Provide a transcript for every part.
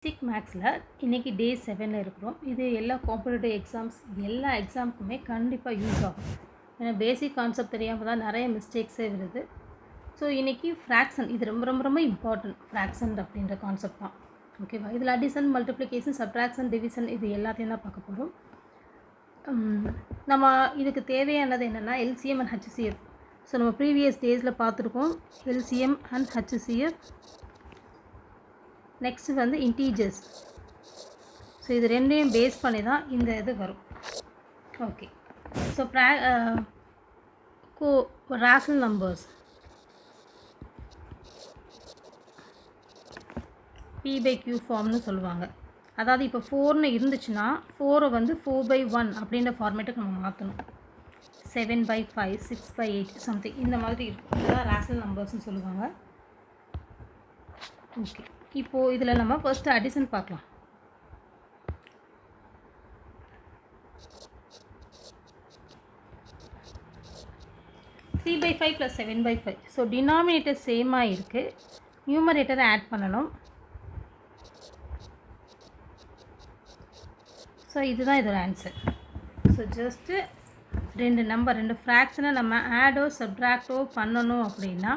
District மேக்ஸில் இன்றைக்கி டே 7 இருக்கிறோம். இது எல்லா காம்படிட்டிவ் எக்ஸாம்ஸ் எல்லா எக்ஸாமுக்குமே கண்டிப்பாக யூஸ் ஆகும். ஏன்னா பேசிக் கான்செப்ட் தெரியாமல் தான் நிறைய மிஸ்டேக்ஸே வருது. ஸோ இன்றைக்கி ஃப்ராக்ஷன் இது ரொம்ப ரொம்ப ரொம்ப இம்பார்ட்டன்ட். ஃப்ராக்ஷன் அப்படின்ற கான்செப்ட் தான். ஓகேவா? இதில் அடிஷன், மல்டிப்ளிகேஷன், சப்ட்ராக்ஷன், டிவிஷன் இது எல்லாத்தையும் தான் பார்க்க போகிறோம். நம்ம இதுக்கு தேவையானது என்னென்னா எல்சிஎம் அண்ட் ஹச்சிசிஎஃப். ஸோ நம்ம ப்ரீவியஸ் டேஸில் பார்த்துருக்கோம் எல்சிஎம் அண்ட் ஹச்சிசிஎஃப். நெக்ஸ்ட் வந்து இன்டீஜர்ஸ். ஸோ இது ரெண்டையும் பேஸ் பண்ணி தான் இந்த இது வரும். Okay. So rational numbers P/Q ஃபார்ம்னு சொல்லுவாங்க. அதாவது இப்போ 4ன்னு இருந்துச்சுன்னா 4 வந்து 4/1 அப்படின்ற ஃபார்மேட்டுக்கு நம்ம மாற்றணும். 7/5, 6/8 சம்திங் இந்த மாதிரி இருக்கும். இதுதான் ரேஷனல் நம்பர்ஸ்னு சொல்லுவாங்க. ஓகே. இப்போது இதில் நம்ம ஃபர்ஸ்ட்டு அடிஷன் பார்க்கலாம். Three by five plus 7/5. So denominator சேமாக இருக்குது. நியூமரேட்டரை ஆட் பண்ணணும். ஸோ இதுதான் இதோட ஆன்சர். ஸோ ஜஸ்ட்டு ரெண்டு ஃப்ராக்ஷனை நம்ம ஆடோ சப்ட்ராக்டோ பண்ணணும் அப்படின்னா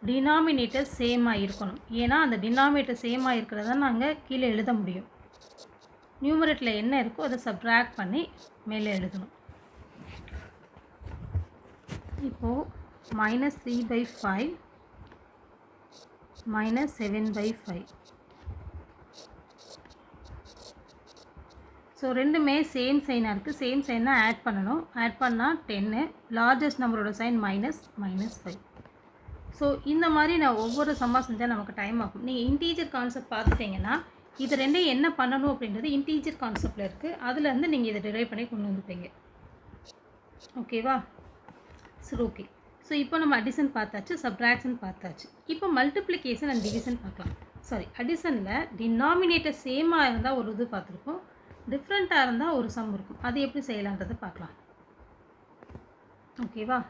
டினாமினேட்டர் சேமாக இருக்கணும். ஏன்னா அந்த டினாமினேட்டர் சேமாக இருக்கிறத நாங்கள் கீழே எழுத முடியும். நியூமரேட்டரில் என்ன இருக்கோ அதை சப்ட்ராக்ட் பண்ணி மேலே எழுதணும். இப்போது -3/5 -7/5. ஸோ ரெண்டுமே சேம் சைனாக இருக்குது. சேம் சைனாக ஆட் பண்ணணும். ஆட் பண்ணால் 10. லார்ஜஸ்ட் நம்பரோட சைன் -5. ஸோ இந்த மாதிரி நான் ஒவ்வொரு சம்மா செஞ்சால் நமக்கு டைம் ஆகும். நீங்கள் இன்டீஜர் கான்செப்ட் பார்த்துட்டிங்கன்னா இது ரெண்டையும் என்ன பண்ணணும் அப்படின்றது இன்டீஜர் கான்செப்டில் இருக்குது. அதுலேருந்து நீங்கள் இதை டிரைவ் பண்ணி கொண்டு வந்துப்பீங்க. ஓகேவா? சரி, ஓகே. ஸோ இப்போ நம்ம அடிஷன் பார்த்தாச்சு, சப்ட்ராக்ஷன் பார்த்தாச்சு. இப்போ மல்டிப்ளிகேஷன் அண்ட் டிவிஷன் பார்க்கலாம். சாரி, அடிஷனில் டினாமினேட்டர் சேமாக இருந்தால் ஒரு இது பார்த்துருக்கோம், டிஃப்ரெண்ட்டாக இருந்தால் ஒரு சம் இருக்கும். அது எப்படி செய்யலான்றதை பார்க்கலாம். ஓகேவா?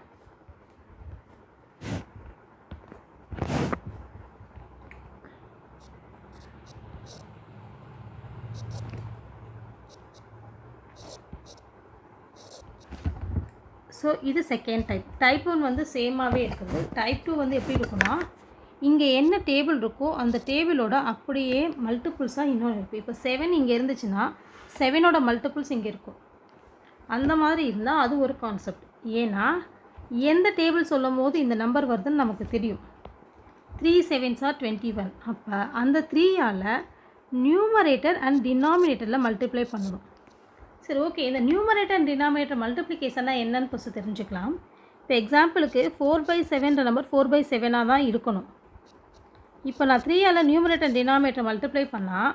ஸோ இது செகண்ட் டைப். டைப் 1 வந்து சேமாகவே இருக்குது. டைப் 2 வந்து எப்படி இருக்குன்னா இங்கே என்ன டேபிள் இருக்கோ அந்த டேபிளோட அப்படியே மல்டிபிள்ஸாக இன்னொன்று இருக்குது. இப்போ 7 இங்கே இருந்துச்சுன்னா 7ஓட மல்டிபிள்ஸ் இங்கே இருக்கும். அந்த மாதிரி இருந்தால் அது ஒரு கான்செப்ட். ஏன்னா எந்த டேபிள் சொல்லும் போது இந்த நம்பர் வருதுன்னு நமக்கு தெரியும். 3 7s are 21. அப்போ அந்த 3ஆல் நியூமரேட்டர் அண்ட் டினாமினேட்டரில் மல்டிப்ளை பண்ணணும். சரி, ஓகே. இந்த நியூமரேட்டர் அண்ட் டினாமினேட்டர் மல்டிப்ளிகேஷன்னா என்னன்னு ஃபஸ்ட்டு தெரிஞ்சுக்கலாம். இப்போ எக்ஸாம்பிளுக்கு 4/7 நம்பர் 4/7 தான் இருக்கணும். இப்போ நான் 3ஆல் நியூமரேட்டர் அண்ட் டினாமினேட்டர் மல்டிப்ளை பண்ணால்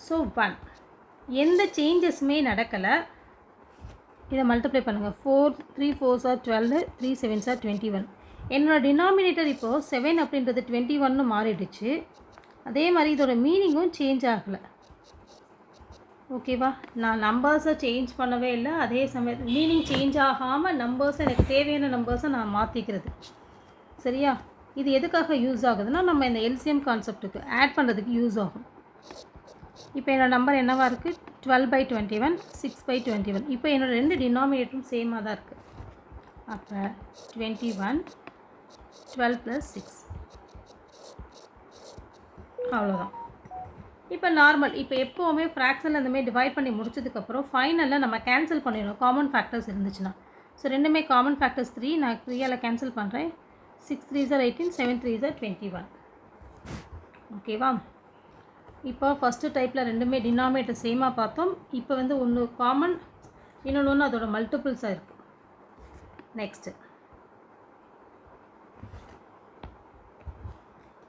ஸோ 1 எந்த சேஞ்சஸுமே நடக்கலை. இதை மல்டிப்ளை பண்ணுங்கள். 3 4s are 12, 3 7s are 21. என்னோடய டினாமினேட்டர் இப்போது 7 அப்படின்றது 21ன்னு மாறிடுச்சு. அதே மாதிரி இதோட மீனிங்கும் சேஞ்ச் ஆகலை. ஓகேவா? நான் நம்பர்ஸை சேஞ்ச் பண்ணவே இல்லை. அதே சமயம் மீனிங் சேஞ்ச் ஆகாமல் நம்பர்ஸை எனக்கு தேவையான நம்பர்ஸை நான் மாற்றிக்கிறது. சரியா? இது எதுக்காக யூஸ் ஆகுதுன்னா நம்ம இந்த எல்சிஎம் கான்செப்ட்டுக்கு ஆட் பண்ணுறதுக்கு யூஸ் ஆகும். இப்போ என்னோடய நம்பர் என்னவாக இருக்குது? 12/21, 6/21. இப்போ என்னோடய ரெண்டு டினாமினேட்டரும் சேமாக தான் இருக்குது. அப்போ 21, 12 + 6 அவ்வளோதான். இப்போ நார்மல். இப்போ எப்போவுமே ஃப்ராக்ஷனில் இந்தமாதிரி டிவைட் பண்ணி முடிச்சதுக்கப்புறம் ஃபைனலில் நம்ம கேன்சல் பண்ணிடணும் காமன் ஃபேக்டர்ஸ் இருந்துச்சுன்னா. ஸோ ரெண்டுமே காமன் ஃபேக்டர்ஸ் 3. நான் 3ஆல் கேன்சல் பண்ணுறேன். 6 3s are 18, 7 3s are 21. ஓகேவா? இப்போ ஃபஸ்ட்டு டைப்பில் ரெண்டுமே டினாமினேட்டர் சேமாக பார்த்தோம். இப்போ வந்து ஒன்று காமன், இன்னொன்று அதோட மல்டிபிள்ஸாக இருக்குது. நெக்ஸ்ட்டு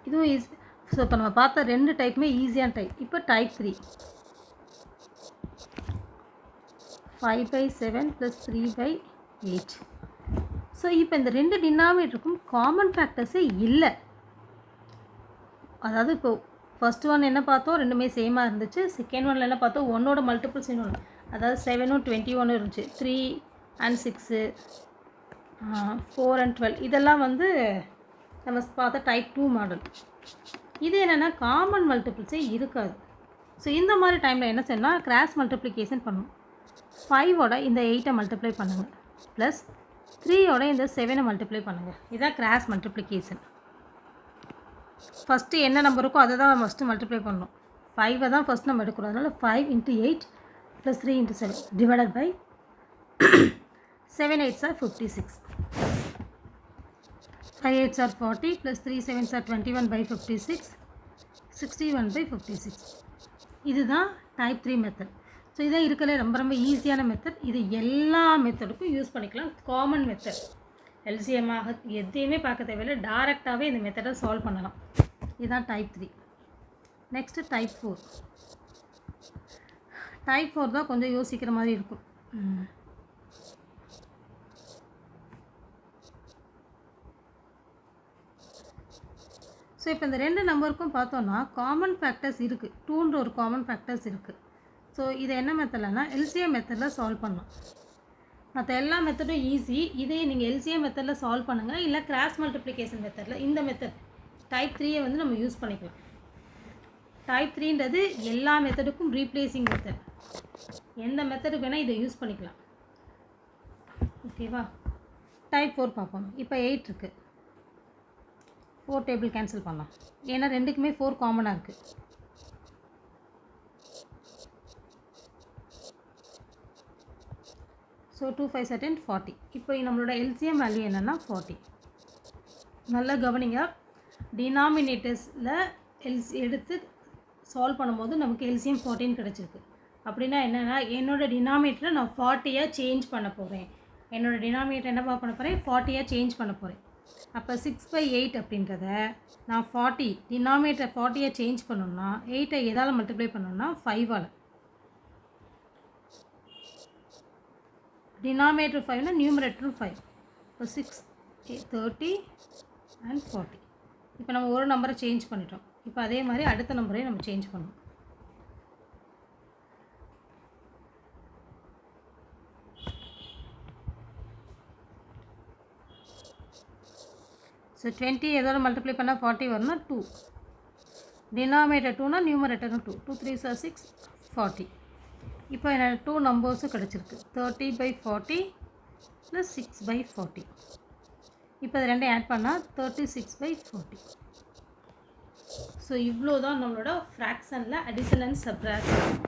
இதுவும் ஈஸி. ஸோ இப்போ நம்ம பார்த்த ரெண்டு டைப்புமே ஈஸியான டைப். இப்போ டைப் 3 5/7 + 3/8. ஸோ இப்போ இந்த ரெண்டு டினாமினேட்டருக்கும் காமன் ஃபேக்டர்ஸே இல்லை. அதாவது இப்போ ஃபஸ்ட் ஒன் என்ன பார்த்தோம், ரெண்டுமே சேமாக இருந்துச்சு. செகண்ட் ஒன்னில் என்ன பார்த்தோம், 1ஓட மல்டிபிள்ஸ் இன்னொன்று, அதாவது 7ம் 21 இருந்துச்சு. 3 and 6, 4 and 12 இதெல்லாம் வந்து நம்ம பார்த்த டைப் 2 மாடல். இது என்னென்னா காமன் மல்டிபிள்ஸே இருக்காது. ஸோ இந்த மாதிரி டைமில் என்ன செய்யணும்னா கிராஸ் மல்டிப்ளிகேஷன் பண்ணணும். 5ஓட இந்த 8ஐ மல்டிப்ளை பண்ணுங்கள், ப்ளஸ் 3ஓட இந்த 7ஐ மல்டிப்ளை பண்ணுங்கள். இதுதான் கிராஸ் மல்டிப்ளிகேஷன். ஃபஸ்ட்டு என்ன நம்பர் இருக்கோ அதை தான் ஃபஸ்ட்டு மல்டிப்ளை பண்ணணும். 5ஐ தான் ஃபஸ்ட் நம்ம எடுக்கிறோம். அதனால் 5 × 8 + 3 × 7 divided by 7 8s are 56. 5 8s are 40 + 3 7s are 21/56, 61/56. இதுதான் டைப் 3 மெத்தட். ஸோ இதான் இருக்கிற ரொம்ப ரொம்ப ஈஸியான மெத்தட். இது எல்லா மெத்தடுக்கும் யூஸ் பண்ணிக்கலாம். காமன் மெத்தட், எல்சிஎம்மாக எதையுமே பார்க்க தேவையில்லை, டைரெக்டாகவே இந்த மெத்தடை சால்வ் பண்ணலாம். இதுதான் டைப் 3. Next type 4. டைப் 4 தான் கொஞ்சம் யோசிக்கிற மாதிரி இருக்கும். ஸோ இப்போ இந்த 2 நம்பருக்கும் பார்த்தோன்னா காமன் ஃபேக்டர்ஸ் இருக்குது. 2ன்ற ஒரு காமன் ஃபேக்டர்ஸ் இருக்குது. ஸோ இதை என்ன மெத்தட்லனா எல்சிஎம் மெத்தடில் சால்வ் பண்ணலாம். மற்ற எல்லா மெத்தடும் ஈஸி. இதே நீங்கள் எல்சிஎம் மெத்தடில் சால்வ் பண்ணுங்கள், இல்லை கிராஸ் மல்டிப்ளிகேஷன் மெத்தடில் இந்த மெத்தட் டைப் 3ஐ வந்து நம்ம யூஸ் பண்ணிக்கலாம். டைப் 3ன்றது எல்லா மெத்தடுக்கும் ரீப்ளேசிங் மெத்தட். எந்த மெத்தடுக்கு வேணால் இதை யூஸ் பண்ணிக்கலாம். ஓகேவா? டைப் 4 பார்ப்போம். இப்போ 8 இருக்குது. 4 டேபிள் கேன்சல் பண்ணலாம், ஏன்னா ரெண்டுக்குமே 4 காமனாக இருக்குது. ஸோ 2 5 10 40. இப்போ நம்மளோட எல்சிஎம் வேல்யூ என்னென்னா 40. நல்லா கவனிங்க, டினாமினேட்டர்ஸில் எடுத்து சால்வ் பண்ணும்போது நமக்கு எல்சிஎம் 14 கிடச்சிருக்கு. அப்படின்னா என்னென்னா என்னோடய டினாமினேட்டரை நான் 40யாக சேஞ்ச் பண்ண போகிறேன். என்னோடய டினாமினேட்டர் என்ன பண்ண போகிறேன்? 40யாக சேஞ்ச் பண்ண போகிறேன். அப்போ 6/8 அப்படின்றத நான் 40 டினாமினேட்டர் 40யாக சேஞ்ச் பண்ணணும்னா 8ஐ எதால் மல்டிப்ளை பண்ணணும்னா 5ஆல். டினாமினேட்டர் 5னா நியூமரேட்டரும் 5. இப்போ 6 30 and 40. இப்போ நம்ம ஒரு நம்பரை சேஞ்ச் பண்ணிட்டோம். இப்போ அதே மாதிரி அடுத்த நம்பரையும் நம்ம சேஞ்ச் பண்ணணும். ஸோ 20 எதோட மல்டிப்ளை பண்ணால் 40 வரும்னா 2. டினாமினேட்டர் 2னா நியூமரேட்டரும் 2. 2 3s are 6, 40. இப்போ எனக்கு 2 நம்பர்ஸும் கிடச்சிருக்கு. 30/40 + 6/40. இப்போ இது ரெண்டையும் ஆட் பண்ணால் 36/40. ஸோ இவ்வளோ தான் நம்மளோட ஃப்ராக்ஷனில் அடிஷன் அண்ட் சப்ராக்ஷன்.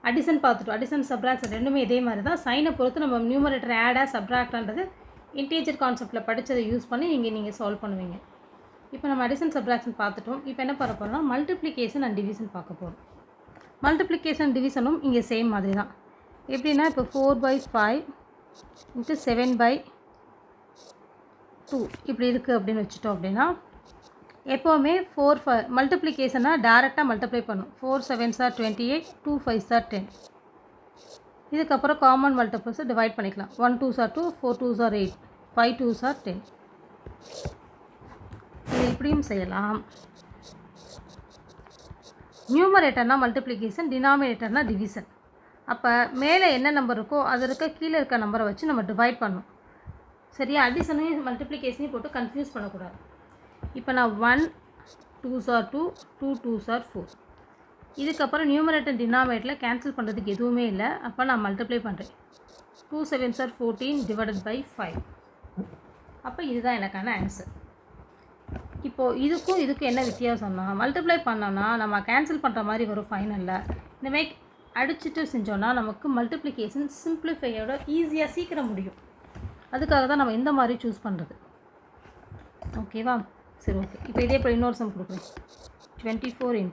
அடிஷன் பார்த்துட்டோம். அடிஷன் சப்ராக்ஷன் ரெண்டுமே இதே மாதிரி தான். சைனை பொறுத்து நம்ம நியூமரேட்டர் ஆடாக சப்ராக்டான்றது இன்டீஜர் கான்செப்டில் படித்ததை யூஸ் பண்ணி நீங்கள் சால்வ் பண்ணுவீங்க. இப்போ நம்ம அடிஷன் சப்ராக்ஷன் பார்த்துட்டோம். இப்போ என்ன பண்ண போகிறோம்னா மல்டிப்ளிகேஷன் அண்ட் டிவிஷன் பார்க்க போகிறோம். மல்டிப்ளிகேஷன் டிவிஷனும் இங்கே சேம் மாதிரி தான். எப்படின்னா இப்போ 4/5 × 7/2 இப்படி இருக்குது அப்படின்னு வச்சுட்டோம். அப்படின்னா எப்போவுமே 4 மல்டிப்ளிகேஷனாக டேரெக்டாக மல்டிப்ளை பண்ணும். 4 7s are 28, 2 5s are 10. இதுக்கப்புறம் காமன் மல்டிபிள்ஸை டிவைட் பண்ணிக்கலாம். 1 2s are 2, 4 2s are 8, 5 2s are 10. இது இப்படியும் செய்யலாம். நியூமரேட்டர்னா மல்டிப்ளிகேஷன், டினாமினேட்டர்னா டிவிஷன். அப்போ மேலே என்ன நம்பர் இருக்கோ அது இருக்க கீழே இருக்க நம்பரை வச்சு நம்ம டிவைட் பண்ணணும். சரியா? அடிஷனையும் மல்டிப்ளிகேஷனையும் போட்டு கன்ஃபியூஸ் பண்ணக்கூடாது. இப்போ நான் 1 2s are 2, 2 2s are 4. இதுக்கப்புறம் நியூமரேட்டர் டினாமினேட்டரில் கேன்சல் பண்ணுறதுக்கு எதுவுமே இல்லை. அப்போ நான் மல்டிப்ளை பண்ணுறேன். 2 7s are 14 டிவைடட் பை 5. அப்போ இதுதான் எனக்கான ஆன்சர். இப்போது இதுக்கும் என்ன வித்தியாசம்னா மல்டிப்ளை பண்ணோன்னா நம்ம கேன்சல் பண்ணுற மாதிரி வரும் ஃபைனலில். இந்தமாதிரி அடிச்சுட்டு செஞ்சோன்னா நமக்கு மல்டிப்ளிகேஷன் சிம்பிளிஃபையோட ஈஸியாக சீக்கிரம் முடியும். அதுக்காக தான் நம்ம இந்த மாதிரி சூஸ் பண்ணுறது. ஓகேவா? சரி, ஓகே. இப்போ இதே போல் இன்னொரு சம் கொடுக்குறேன். 24 ×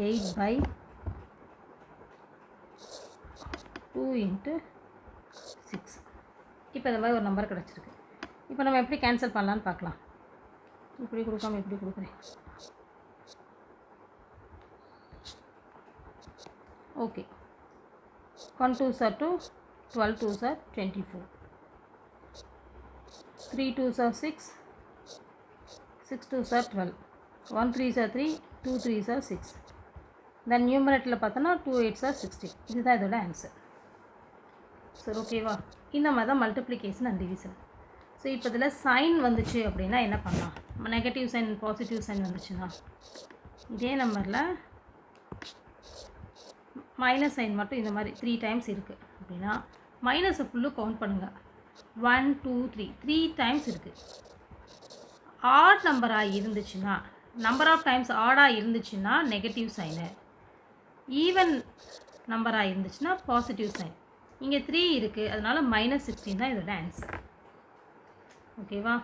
8/2 × 6. இப்போ இந்த மாதிரி ஒரு நம்பர் கிடச்சிருக்கு. இப்போ நம்ம எப்படி கேன்சல் பண்ணலான்னு பார்க்கலாம். இப்படி கொடுக்காம இப்படி கொடுக்குறேன். Okay. 1 2s are 2, 12 2s are 24, 3 2s are 6, 6 2s are 12, 1 3s are 3, 2 3s are 6. தென் நியூமரேட்டரில் பார்த்தோன்னா 2 8s are 16. இதுதான் இதோட ஆன்சர். சரி, ஓகேவா? இந்த மாதிரி தான் மல்டிப்ளிகேஷன் அண்ட் டிவிஷன். ஸோ இப்போ இதில் சைன் வந்துச்சு அப்படின்னா என்ன பண்ணலாம்? நெகட்டிவ் சைன் பாசிட்டிவ் சைன் வந்துச்சுன்னா, இதே நம்பரில் மைனஸ் சைன் மட்டும் இந்த மாதிரி 3 டைம்ஸ் இருக்குது அப்படின்னா மைனஸை ஃபுல்லும் கவுண்ட் பண்ணுங்கள். 1 2 3 3 டைம்ஸ் இருக்குது. ஆட் நம்பராக இருந்துச்சுன்னா, நம்பர் ஆஃப் டைம்ஸ் ஆடாக இருந்துச்சுன்னா நெகட்டிவ் சைனு, ஈவன் நம்பராக இருந்துச்சுன்னா பாசிட்டிவ் சைன். இங்கே 3 இருக்குது, அதனால் -16 தான் இதோட ஆன்சர். ஓகேவா?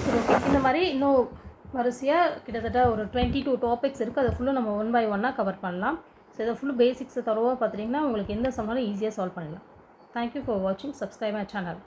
சரி, ஓகே. இந்த மாதிரி இன்னும் வரிசையாக கிட்டத்தட்ட ஒரு 22 டாபிக்ஸ் இருக்குது. அதை ஃபுல்லும் நம்ம 1 by 1 கவர் பண்ணலாம். ஸோ இதை ஃபுல்லு பேசிக்ஸை தரவாக பார்த்துட்டிங்கன்னா உங்களுக்கு எந்த சம்னாலும் ஈஸியாக சால்வ் பண்ணிடலாம். தேங்க்யூ ஃபார் வாட்சிங். Subscribe my channel.